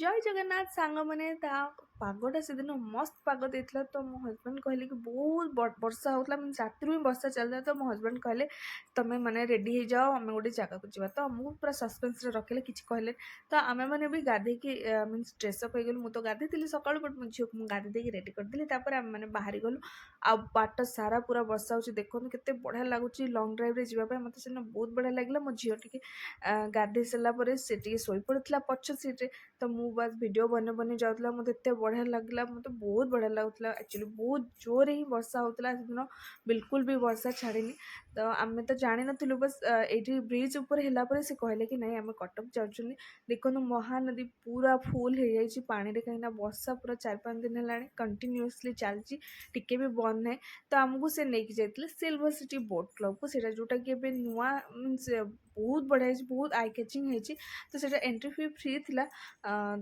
जय जगन्नाथ सांग मैंने पागटा से दिन मस्त पाग देता तो मो हजबैंड कहले कि बहुत वर्षा होता मीन रात ही वर्षा चलता तो मो हजबैंड कहले तुम्हें मैंने रेडी हो जाओ आम गोटे जगह को जावा तो आमको पूरा सस्पेन्स रखिले कि कहले तो आम मैंने भी गाधे मीन ड्रेसअप हो गलु मुझे गाधे थी सका बट मो झील को गाधे देकी रेडी करदेली आम मैंने बाहरी गलु आ बाट सारा पूरा वर्षा हो देखो केते बढ़िया लगुच लंग ड्राइव रे जावाई मत से बहुत बढ़िया लगे मो झील टी गाधे सारापर से शोई पड़ा पछ सीट्रे तो मु बस वीडियो बने बने जाऊला मत एत बढ़िया लगला मत बहुत बढ़िया लगुला एक्चुअली बहुत जोर ही वर्षा होता से दिन बिल्कुल भी वर्षा छाड़नी तो आम तो जानी नु बस ये ब्रिज ऊपर है से कहले कि नहीं आम कटक जाऊँ देखो महानदी पूरा फुल हो जाए पानी रे कहीं वर्षा पूरा 4-5 दिन है कंटिन्यूअसली चलती टिके भी बंद ना तो आमको से नहीं जाते सिल्वर सिटी बोट क्लब को सेटा जोटा कि नुआ मीन्स बहुत बढ़िया बहुत आई कैचिंग होती तो सेटा एंट्री फी फ्री थिला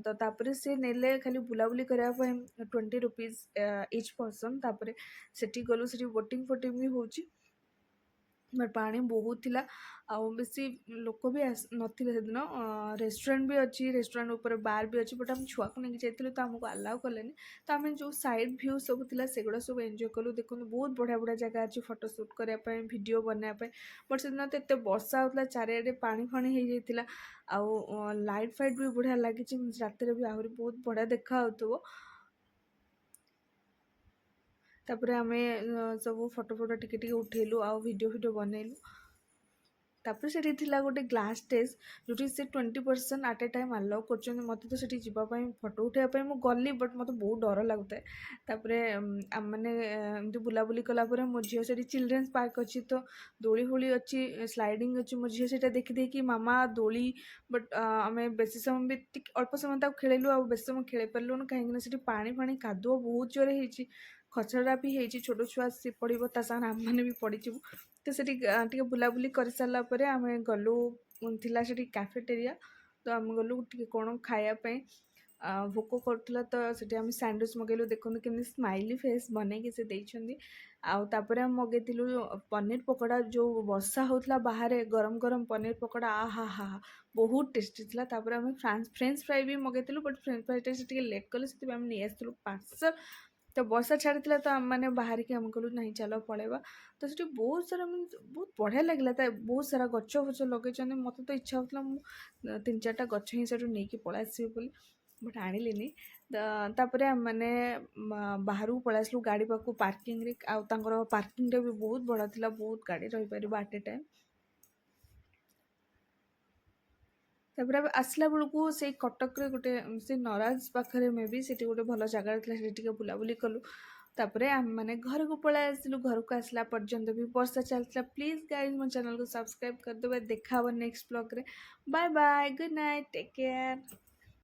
तो तापर से नेले खाली बुलाबुली करने 20 रुपीज इच पर्सन तापर सेठी गलु सेठी बोटिंग फोटिंग भी होची बट पानी बहुत थिला आउ बेसी लोक भी नथिले से दिन रेस्टोरेंट भी अच्छी रेस्टोरेंट ऊपर बार भी अच्छी बट आम छुआ को लेकिन जाइए तो आमको अलाउ कलेनि तो आम जो साइड व्यू सब थिला सेगुड़ा सब एंजॉय कलु देखो बहुत बढ़िया बढ़िया जगह अच्छी फोटो शूट करने वीडियो बनापे बट से दिन तो एत वर्षा होता चारिआडे पानी फाणी हो जाता आउ लाइट फाइट भी बढ़िया लगी रात भी आहरी बहुत बढ़िया देखा तापर आम सब फोटो फोटो टिके उठेलु आ वीडियो वीडियो बनैलु तापर से गोटे ग्लास स्टेज जो से 20% आट ए टाइम आलाउ कर मत तो से जावाई फोटो उठाई मुझे गली बट मत बहुत डर लगुता है मैंने एमती बुलाबुली कलापर मो झील से चिल्ड्रेन्स पार्क अच्छी तो दोली होली अच्छी स्लाइडिंग अच्छी मो झील से देखी मामा दोली बट आम बेस समय भी अल्प समय खेलु आ बेस समय खेल पार्लुन कहीं पानी फाणी कादुଅ बहुत जोर हो खचड़ा भी होती छोट छुआ सी पड़ो ता साथ आम मैंने भी पड़ीजु तो से बुलाबुली कर सारापर आम गलु थिला से कैफेटेरिया तो आम गलु टे कौन खायापी भोक करुला तो से आम सैंडविच मगेलु देखो केमी स्माइली फेस बनई से देइछंदी आउे आम मगेलु पनीर पकोड़ा जो वर्षा होता बाहर गरम गरम पनीर पकोड़ा आहा हा हा बहुत टेस्टी था आम फ्रेंच फ्राई भी मगेलु बट फ्रेंच फ्राई से लेट कले से नहीं आसलु पार्सल तो वर्षा छाड़ी तो आम मैंने बाहर के आम कहलु नहीं चलो पलैबा तो से बहुत सारा मीन बहुत बढ़िया लगे बहुत सारा गच फच लगे मत तो इच्छा होता 3-4टा गच ही से नहीं पलि आसबी बट आणिलीनी तापर आम मैंने बाहर को पलि आसलु गाड़ी पाक पार्किंग रे आर पार्किंग भी बहुत बड़ा था बहुत गाड़ी रही पार आट ए टाइम तापर आसला बेलू से कटक रे गोटे से नराज पाखे मे भी से गोटे भल जगह बुलाबुली कलु तापर आम मैंने घर को पलि आसलु घर को आसला पर्यंत भी वर्षा चलता प्लीज गाइज मो चैनल को सब्सक्राइब करदे देखा नेक्स्ट ब्लॉग रे bye bye good night take care.